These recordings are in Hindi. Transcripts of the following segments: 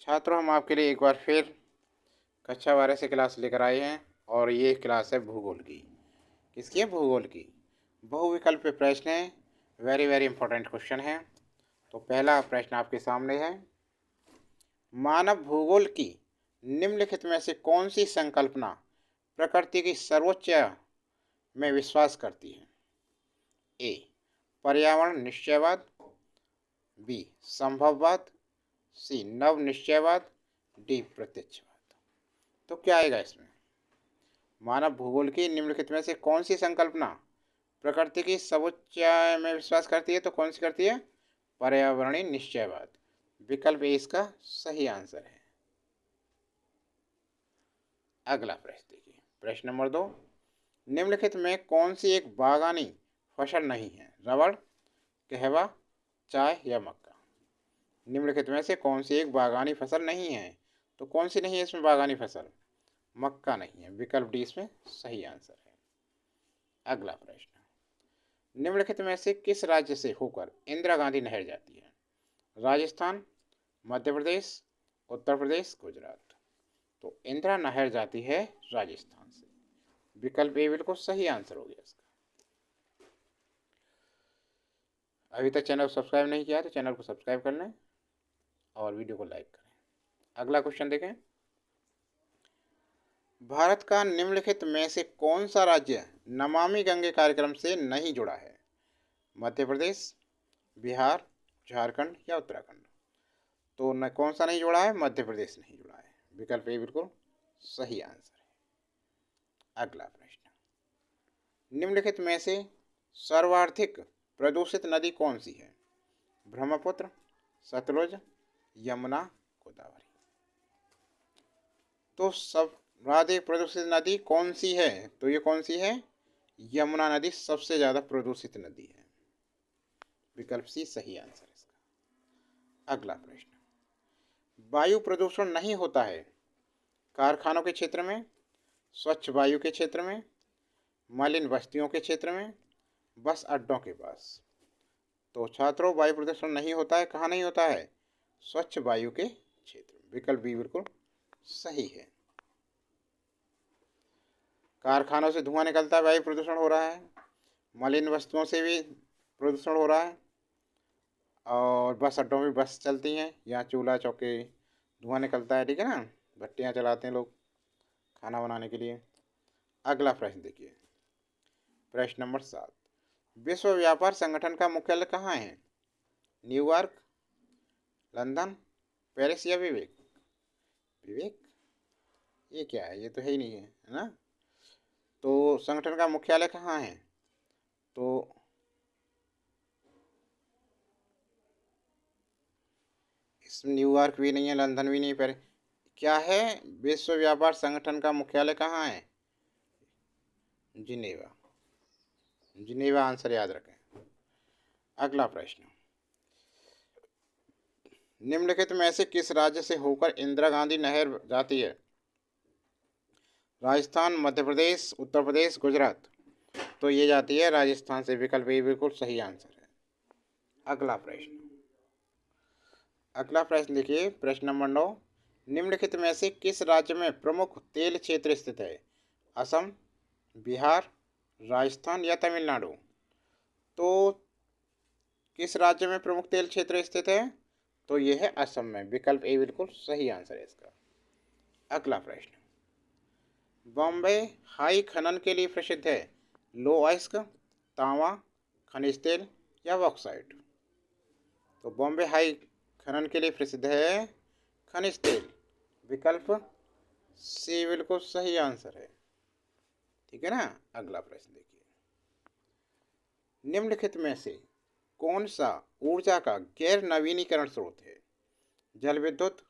छात्रों, हम आपके लिए एक बार फिर कक्षा 12 से क्लास लेकर आए हैं और ये क्लास है भूगोल की। किसकी है? भूगोल की। बहुविकल्प पे प्रश्न है, वेरी वेरी इंपॉर्टेंट क्वेश्चन है। तो पहला प्रश्न आपके सामने है, मानव भूगोल की निम्नलिखित में से कौन सी संकल्पना प्रकृति की सर्वोच्च में विश्वास करती है? ए, पर्यावरण निश्चयवाद, बी, संभववाद, सी, नव निश्चयवाद, डी, प्रत्यक्षवाद। तो क्या आएगा इसमें? मानव भूगोल की निम्नलिखित में से कौन सी संकल्पना प्रकृति की सर्वोच्च में विश्वास करती है? तो कौन सी करती है? पर्यावरणीय निश्चयवाद। विकल्प ए इसका सही आंसर है। अगला प्रश्न देखिए, प्रश्न नंबर 2, निम्नलिखित में कौन सी एक बागानी फसल नहीं है? रबड़, कहवा, चाय या मक्का। निम्नलिखित में से कौन सी एक बागानी फसल नहीं है? तो कौन सी नहीं है इसमें बागानी फसल? मक्का नहीं है। विकल्प डी इसमें सही आंसर है। अगला प्रश्न, निम्नलिखित में से किस राज्य से होकर इंदिरा गांधी नहर जाती है? राजस्थान, मध्य प्रदेश, उत्तर प्रदेश, गुजरात। तो इंदिरा नहर जाती है राजस्थान से। विकल्प ए बिल्कुल सही आंसर हो गया इसका। अभी तक चैनल को सब्सक्राइब नहीं किया तो चैनल को सब्सक्राइब कर लें और वीडियो को लाइक करें। अगला क्वेश्चन देखें, भारत का निम्नलिखित में से कौन सा राज्य नमामि गंगे कार्यक्रम से नहीं जुड़ा है? मध्य प्रदेश, बिहार, झारखंड या उत्तराखंड। तो न कौन सा नहीं जुड़ा है? मध्य प्रदेश नहीं जुड़ा है। विकल्प ए बिल्कुल सही आंसर है। अगला प्रश्न, निम्नलिखित में से सर्वाधिक प्रदूषित नदी कौन सी है? ब्रह्मपुत्र, सतलुज, यमुना, गोदावरी। तो सर्वाधिक प्रदूषित नदी कौन सी है? तो ये कौन सी है? यमुना नदी सबसे ज्यादा प्रदूषित नदी है। विकल्प सी सही आंसर है इसका। अगला प्रश्न, वायु प्रदूषण नहीं होता है कारखानों के क्षेत्र में, स्वच्छ वायु के क्षेत्र में, मलिन बस्तियों के क्षेत्र में, बस अड्डों के पास। तो छात्रों, वायु प्रदूषण नहीं होता है कहाँ नहीं होता है? स्वच्छ वायु के क्षेत्र में। विकल्प बी बिल्कुल सही है। कारखानों से धुआं निकलता है, वायु प्रदूषण हो रहा है। मलिन वस्तुओं से भी प्रदूषण हो रहा है। और बस अड्डों में बस चलती हैं, यहाँ चूल्हा चौके धुआं निकलता है, ठीक है ना। भट्टियाँ चलाते हैं लोग खाना बनाने के लिए। अगला प्रश्न देखिए, प्रश्न नंबर 7, विश्व व्यापार संगठन का मुख्यालय कहाँ है? न्यूयॉर्क, लंदन, पेरिस या विवेक? विवेक? ये क्या है? ये तो है ही नहीं है, है ना। तो संगठन का मुख्यालय कहाँ है? तो इसमें न्यूयॉर्क भी नहीं है, लंदन भी नहीं, पेरिस। क्या है? विश्व व्यापार संगठन का मुख्यालय कहाँ है? जिनेवा। जिनेवा आंसर याद रखें। अगला प्रश्न, निम्नलिखित में से किस राज्य से होकर इंदिरा गांधी नहर जाती है? राजस्थान, मध्य प्रदेश, उत्तर प्रदेश, गुजरात। तो ये जाती है राजस्थान से। विकल्प ए बिल्कुल सही आंसर है। अगला प्रश्न, अगला प्रश्न देखिए, प्रश्न नंबर 9, निम्नलिखित में से किस राज्य में प्रमुख तेल क्षेत्र स्थित है? असम, बिहार, राजस्थान या तमिलनाडु। तो किस राज्य में प्रमुख तेल क्षेत्र स्थित है? तो यह है असम में। विकल्प ए बिल्कुल सही आंसर है इसका। अगला प्रश्न, बॉम्बे हाई खनन के लिए प्रसिद्ध है? लो अयस्क, तांबा, खनिज तेल या बॉक्साइट। तो बॉम्बे हाई खनन के लिए प्रसिद्ध है खनिज तेल। विकल्प सी बिल्कुल सही आंसर है, ठीक है ना। अगला प्रश्न देखिए, निम्नलिखित में से कौन सा ऊर्जा का गैर नवीनीकरण स्रोत है? जल विद्युत,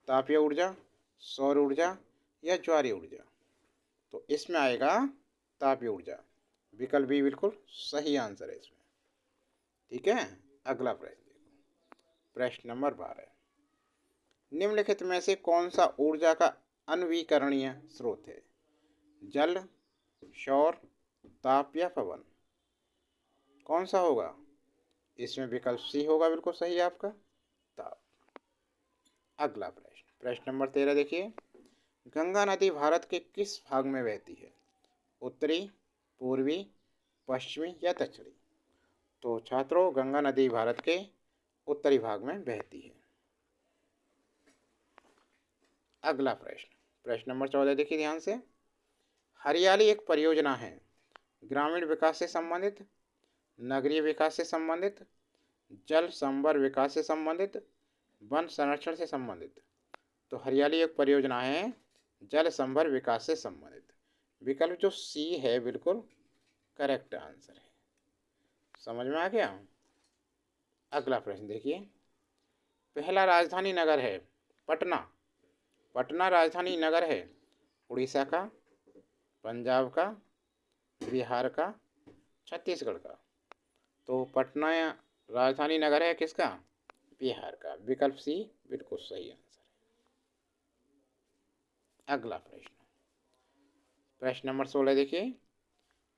तापीय ऊर्जा, सौर ऊर्जा या ज्वारीय ऊर्जा। तो इसमें आएगा तापीय ऊर्जा। विकल्प बी बिल्कुल सही आंसर है इसमें, ठीक है। अगला प्रश्न देखो, प्रश्न नंबर 12, निम्नलिखित में से कौन सा ऊर्जा का अनवीकरणीय स्रोत है? जल, सौर, ताप या पवन। कौन सा होगा इसमें? विकल्प सी होगा बिल्कुल सही आपका, ताप। अगला प्रश्न, प्रश्न नंबर 13 देखिए, गंगा नदी भारत के किस भाग में बहती है? उत्तरी, पूर्वी, पश्चिमी या दक्षिणी? तो छात्रों, गंगा नदी भारत के उत्तरी भाग में बहती है। अगला प्रश्न, प्रश्न नंबर 14 देखिए ध्यान से, हरियाली एक परियोजना है, ग्रामीण विकास से संबंधित, नगरीय विकास से संबंधित, जल संभर विकास से संबंधित, वन संरक्षण से संबंधित? तो हरियाली एक परियोजना है, जल संभर विकास से संबंधित। विकल्प जो सी है बिल्कुल करेक्ट आंसर है। समझ में आ गया? अगला प्रश्न देखिए, पहला राजधानी नगर है पटना। पटना राजधानी नगर है उड़ीसा का, पंजाब का, बिहार का, छत्तीसगढ़ का? तो पटना राजधानी नगर है किसका? बिहार का। विकल्प सी बिल्कुल सही आंसर है। अगला प्रश्न, प्रश्न नंबर 16 देखिए,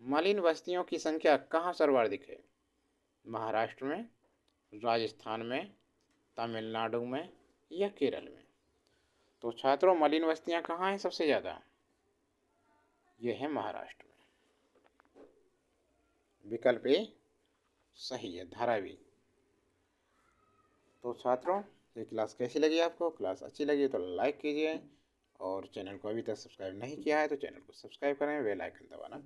मलिन बस्तियों की संख्या कहाँ सर्वाधिक है? महाराष्ट्र में, राजस्थान में, तमिलनाडु में या केरल में? तो छात्रों, मलिन बस्तियां कहाँ हैं सबसे ज़्यादा? यह है महाराष्ट्र में। विकल्प ए सही है, धारावी। तो छात्रों, ये क्लास कैसी लगी आपको? क्लास अच्छी लगी तो लाइक कीजिए, और चैनल को अभी तक सब्सक्राइब नहीं किया है तो चैनल को सब्सक्राइब करें, बेल आइकन दबाना।